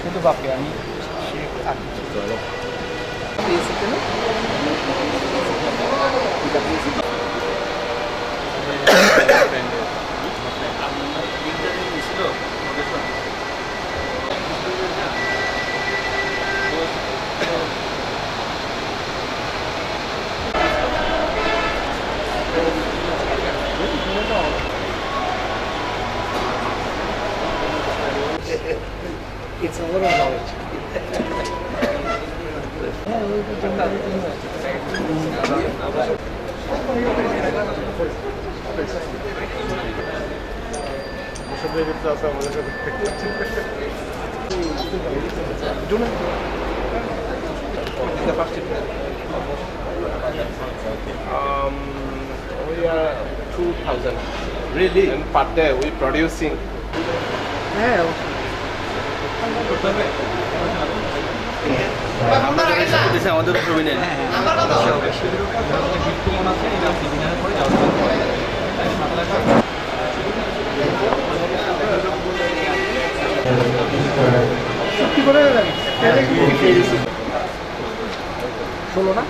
শুধু বাপকে আমি It's a little knowledge. We are 2,000. Really? And per day we producing. Yeah. আমাদের ছবি নেন ষোলো না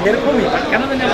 এরকমই কেন জানি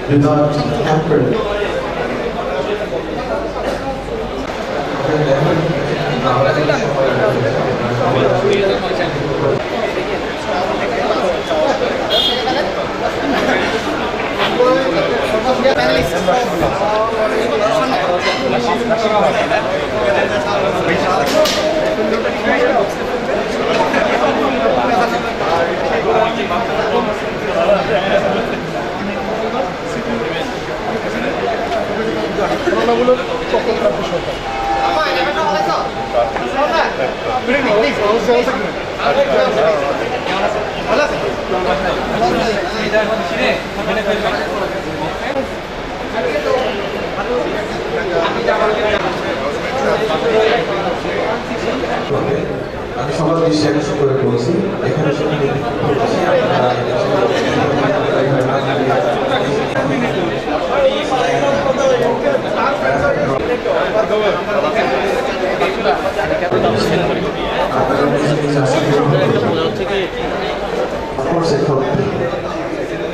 Do not hamper আমি সবার দৃষ্টি আকর্ষণ করে বলছি এখানে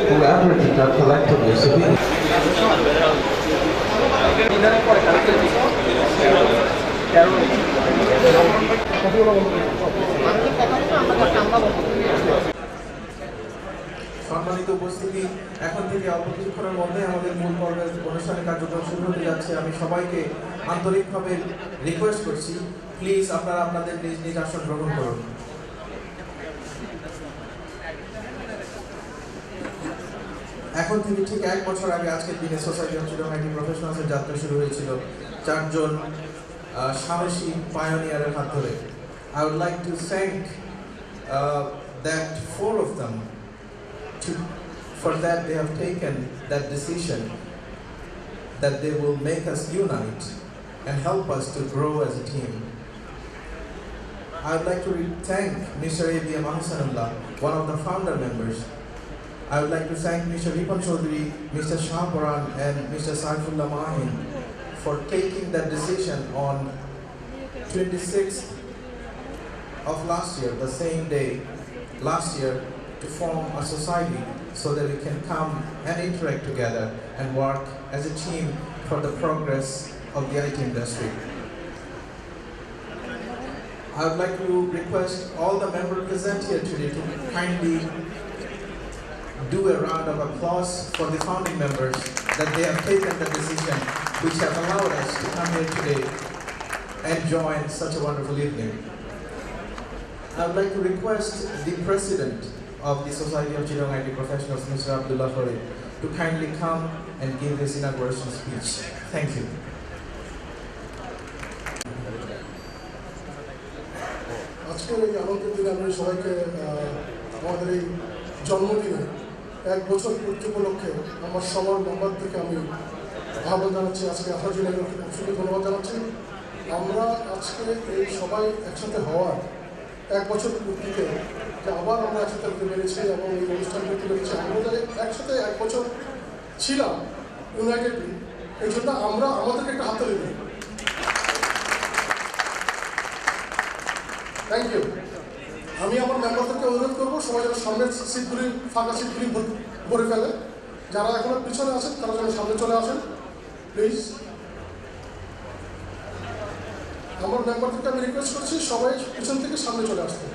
whoever did not collectively submit সম্মানিত উপস্থিতি, এখন থেকে অল্প কিছুক্ষণের মধ্যে আমাদের মূল পর্বের অনুষ্ঠানের কার্যক্রম শুরু হতে যাচ্ছে। আমি সবাইকে আন্তরিকভাবে রিকোয়েস্ট করছি, প্লিজ আপনারা আপনাদের নিজ নিজ আসন গ্রহণ করুন। এখন থেকে ঠিক 1 বছর আগে আজকের দিনে সোসাইটি অফ চিটাগং আইটি প্রফেশনালসের যাত্রা শুরু হয়েছিল 4 জন সাহসী পায়োনিয়ারের হাত ধরে। I would like to thank that four of them for that they have taken that decision that they will make us unite and help us to grow as a team. I would like to thank Mr. A.B.M. Ahsanullah, one of the founder members. I would like to thank Mr. Ripan Chaudhary, Mr. Shah Baran and Mr. Saifullah Mahin for taking that decision on 26th of last year, the same day last year, to form a society so that we can come and interact together and work as a team for the progress of the IT industry. I would like to request all the members present here today to kindly do a round of applause for the founding members that they have taken the decision which have allowed us to come here today and join such a wonderful evening. I would like to request the President of the Society of Chittagong IT Professionals, Mr. Abdullah Farid, to kindly come and give his inauguration speech. Thank you. আজকের এই আনন্দের দিনে আমি সবাইকে আমাদের এই জন্মদিনে 1 বছর পূর্তি উপলক্ষে আমার সবার নাম্বার থেকে আমি আহ্বান জানাচ্ছি, আজকে আসার জন্য অসংখ্য ধন্যবাদ জানাচ্ছি। আমরা আজকে এই সবাই একসাথে হওয়ার 1 বছর পূর্তিতে যে আবার আমরা একসাথে হতে পেরেছি এবং এই অনুষ্ঠান করতে পেরেছি, আমরা যে একসাথে 1 বছর ছিলাম ইউনাইটেডলি, এই জন্য আমরা আমাদেরকে একটা হাততালি দিই। Thank you. আমি আমার মেম্বারদেরকে অনুরোধ করবো সবাই যেন সামনের সিটগুলি, ফাঁকা সিটগুলি ভরে ফেলে। যারা এখনো পিছনে আছেন তারা যেন সামনে চলে আসেন প্লিজ। আমার মেম্বারদেরকে আমি রিকোয়েস্ট করছি সবাই পিছন থেকে সামনে চলে আসতে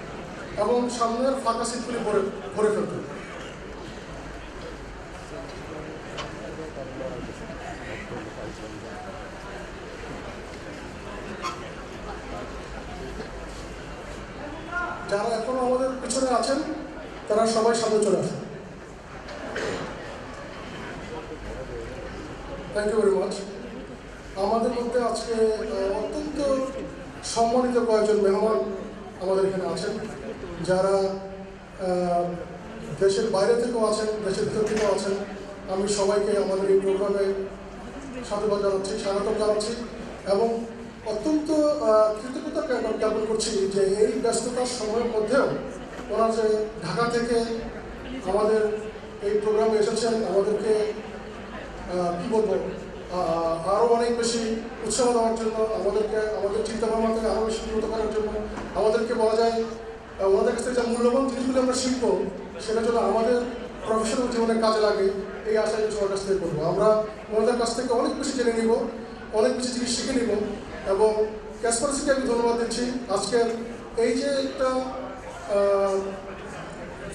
এবং সামনের ফাঁকা সিটগুলি ভরে ফেলতে। যারা এখনো আমাদের পিছনে আছেন তারা সবাই সামনে চলে আসেন। Thank you very much. আমাদের মধ্যে আজকে অত্যন্ত সম্মানিত কয়েকজন মেহমান আমাদের এখানে আছেন, যারা দেশের বাইরে থেকেও আছেন, দেশের ভিতর থেকেও আছেন। আমি সবাইকে আমাদের এই প্রোগ্রামে সাধুবাদ জানাচ্ছি, স্বাগতম জানাচ্ছি এবং অত্যন্ত কৃতজ্ঞতা জ্ঞাপন করছি যে এই ব্যস্ততার সময়ের মধ্যেও ওনারা যে ঢাকা থেকে আমাদের এই প্রোগ্রামে এসেছেন, আমাদেরকে কী বলবো আরও অনেক বেশি উৎসাহ দেওয়ার জন্য, আমাদেরকে আমাদের চিন্তাভাবনা থেকে আরও বেশি উন্নত করার জন্য, আমাদেরকে বলা যায় ওনাদের কাছ থেকে যে মূল্যবান জিনিসগুলো আমরা শিখব সেটার জন্য আমাদের প্রফেশনাল জীবনে কাজে লাগে, এই আশায় সবার কাছ থেকে করবো। আমরা ওনাদের কাছ থেকে অনেক বেশি জেনে নিব, অনেক বেশি জিনিস শিখে নিব এবং ক্যাসপারসিকে আমি ধন্যবাদ দিচ্ছি। আজকের এই যে একটা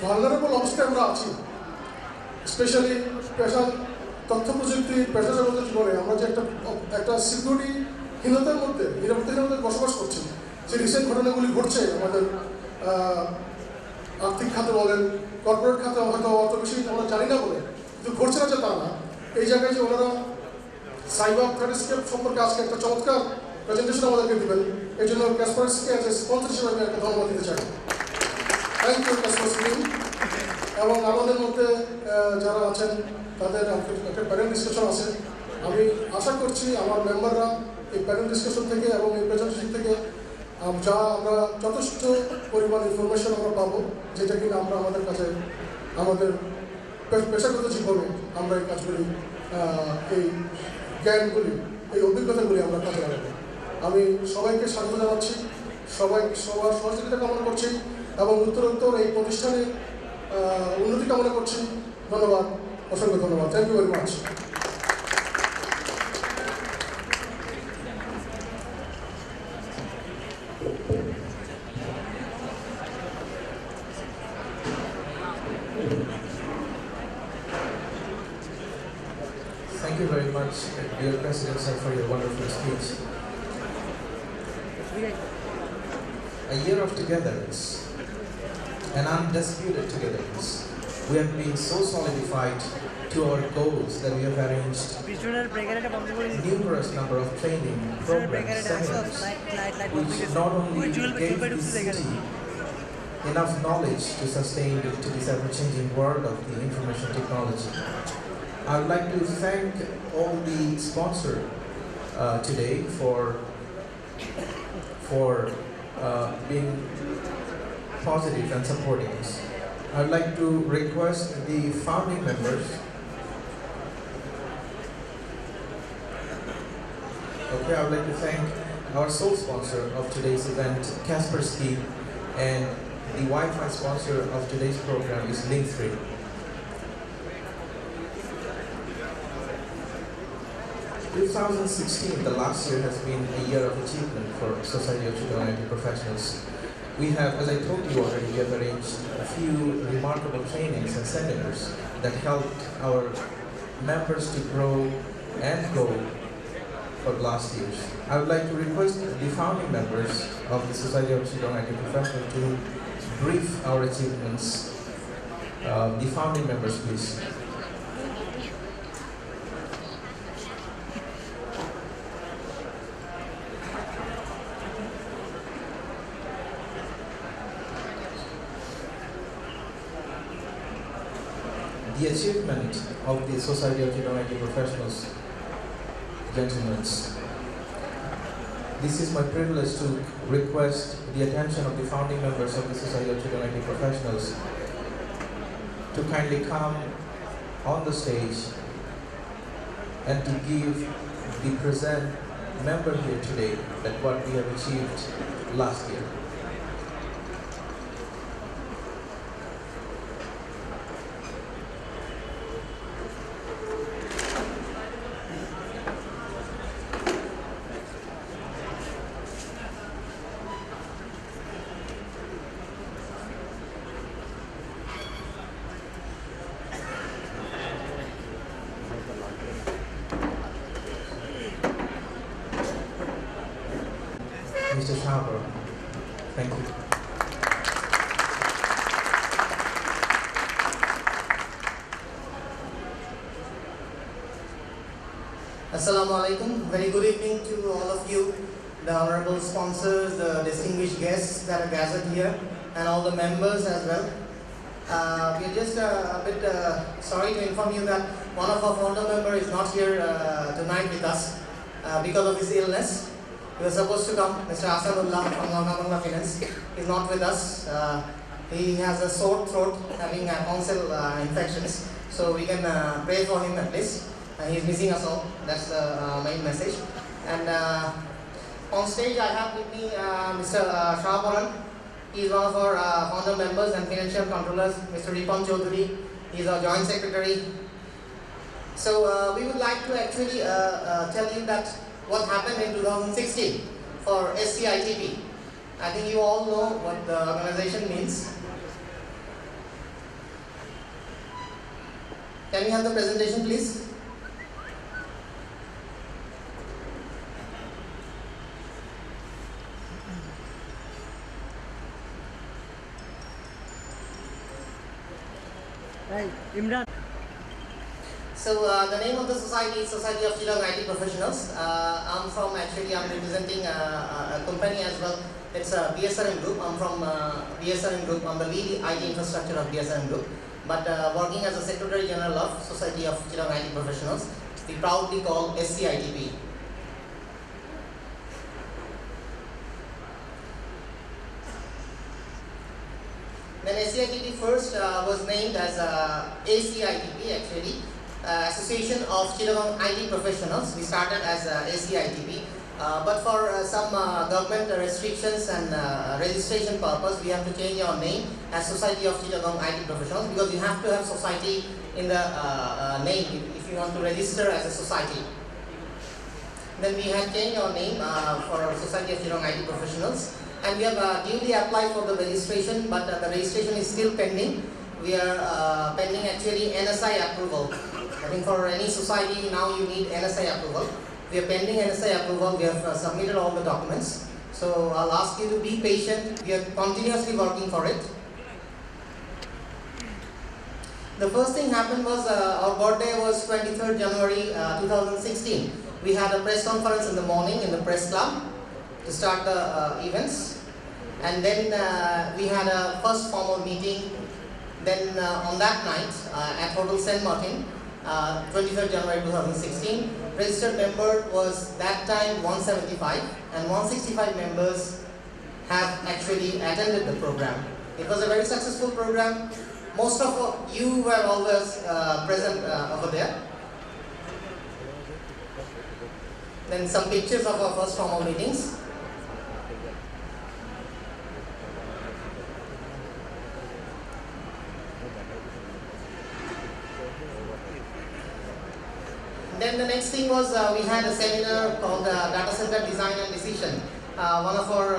ভালনারেবল অবস্থায় আমরা আছি, স্পেশালি স্পেশাল তথ্য প্রযুক্তি পেশাজগতের জীবনে আমরা যে একটা সিকিউরিটিহীনতার মধ্যে, নিরাপত্তাহীনতার মধ্যে বসবাস করছি। যে রিসেন্ট ঘটনাগুলি ঘটছে আমাদের আর্থিক খাতে বলেন, কর্পোরেট খাতে হয়তো অত বেশি আমরা জানি না বলে, কিন্তু ঘটছে না যে তা না। এই জায়গায় যে ওনারা সাইবার থ্রেটস্কেপ সম্পর্কে আজকে একটা চমৎকার প্রেজেন্টেশন আমাদেরকে দেবেন, এই জন্য ক্যাসপারসকে অ্যাজ এ স্পন্সর হিসেবে আমি একটা ধন্যবাদ দিতে চাই। Thank you Caspers team. এবং আমাদের মধ্যে যারা আছেন তাদের একটা প্যানেল ডিসকাশন আছে। আমি আশা করছি আমার মেম্বাররা এই প্যানেল ডিসকাশন থেকে এবং এই প্রেজেন্টেশন থেকে যা আমরা যথেষ্ট পরিমাণ ইনফরমেশন আমরা পাবো, যেটা কিনা আমরা আমাদের কাছে আমাদের পেশাগত জীবনে আমরা এই কাজগুলি, এই জ্ঞানগুলি, এই অভিজ্ঞতাগুলি আমরা কাজে লাগাবো। আমি সবাইকে স্বাগত জানাচ্ছি, সবার সহযোগিতা কামনা করছি এবং উত্তরোত্তর এই প্রতিষ্ঠানের উন্নতি কামনা করছি। ধন্যবাদ, অসংখ্য ধন্যবাদ। Thank you very much. Thank you very much, dear President sir, for your wonderful speech. A year of togetherness, an undisputed togetherness. We have been so solidified to our goals that we have arranged numerous number of training programs, seminars, which not only gave the city enough knowledge to sustain to this ever-changing world of the information technology. I would like to thank all the sponsors today for being positive and supporting us. I would like to request the founding members. Okay, I would like to thank our sole sponsor of today's event, Kaspersky, and the Wi-Fi sponsor of today's program is Link3. In 2016, the last year, has been a year of achievement for Society of Chittagong IT Professionals. We have, as I told you already, we have arranged a few remarkable trainings and seminars that helped our members to grow and go for the last years. I would like to request the founding members of the Society of Chittagong IT Professionals to brief our achievements. The founding members, please. The achievement of the Society of Chittagong IT Professionals, gentlemen, this is my privilege to request the attention of the founding members of the Society of Chittagong IT Professionals to kindly come on the stage and to give the present member here today that what we have achieved last year. Mr. Sharper, thank you. Assalamu alaikum. Very good evening to all of you, the honorable sponsors, the distinguished guests that are gathered here, and all the members as well. We're just a bit sorry to inform you that one of our founder members is not here tonight with us because of his illness. He was supposed to come, Mr. Asanullah from Bangla Finance. He's not with us. He has a sore throat, having tonsil infections. So we can pray for him at least. He's missing us all. That's the main message. And on stage I have with me Mr. Shahabaran. He's one of our founder members and financial controllers. Mr. Ripan Chaudhary. He's our joint secretary. So we would like to actually tell you that what happened in 2016 for SCITP. I think you all know what the organization means. Can we have the presentation, please? Right, Imran. So the name of the society is Society of Chittagong IT Professionals. I'm representing a company as well. It's a BSRM Group. I'm from BSRM Group. I'm the lead IT infrastructure of BSRM Group. But working as a Secretary General of Society of Chittagong IT Professionals, we proudly call SCITP. Then SCITP first was named as ACITP actually. Association of Chittagong IT Professionals. We started as ACITP, but for some government restrictions and registration purpose, we have to change our name as Society of Chittagong IT Professionals, because you have to have society in the name if you want to register as a society. Then we have changed our name for Society of Chittagong IT Professionals, and we have duly applied for the registration, but the registration is still pending. We are pending actually NSI approval. I think for any society now you need NSI approval. We are pending NSI approval. We have submitted all the documents. So I'll ask you to be patient. We are continuously working for it. The first thing happened was our birthday was 23rd January 2016. We had a press conference in the morning in the press club to start the events. And then we had a first formal meeting. Then on that night at Hotel St. Martin, 23rd January 2016, registered member was that time 175 and 165 members have actually attended the program. It was a very successful program. Most of you were always present over there. Then some pictures of our first formal meetings. Then the next thing was we had a seminar called Data Center Design and Decision. One of our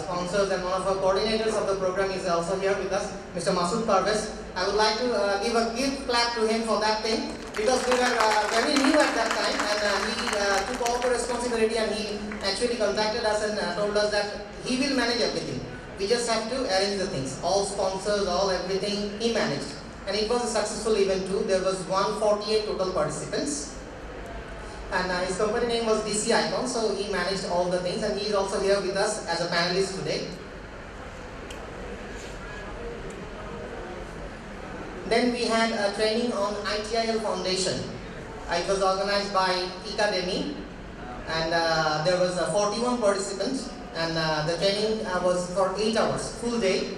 sponsors and one of our coordinators of the program is also here with us, Mr. Masood Parvez. I would like to give a big clap to him for that thing because we were very new at that time and he took all the responsibility and he actually contacted us and told us that he will manage everything. We just have to arrange the things. All sponsors, all everything, he managed. And it was a successful event too. There was 148 total participants. And his company name was DC Icon, so he managed all the things and he is also here with us as a panelist today. Then we had a training on ITIL Foundation. It was organized by Ecademy and there was 41 participants and the training was for 8 hours, full day.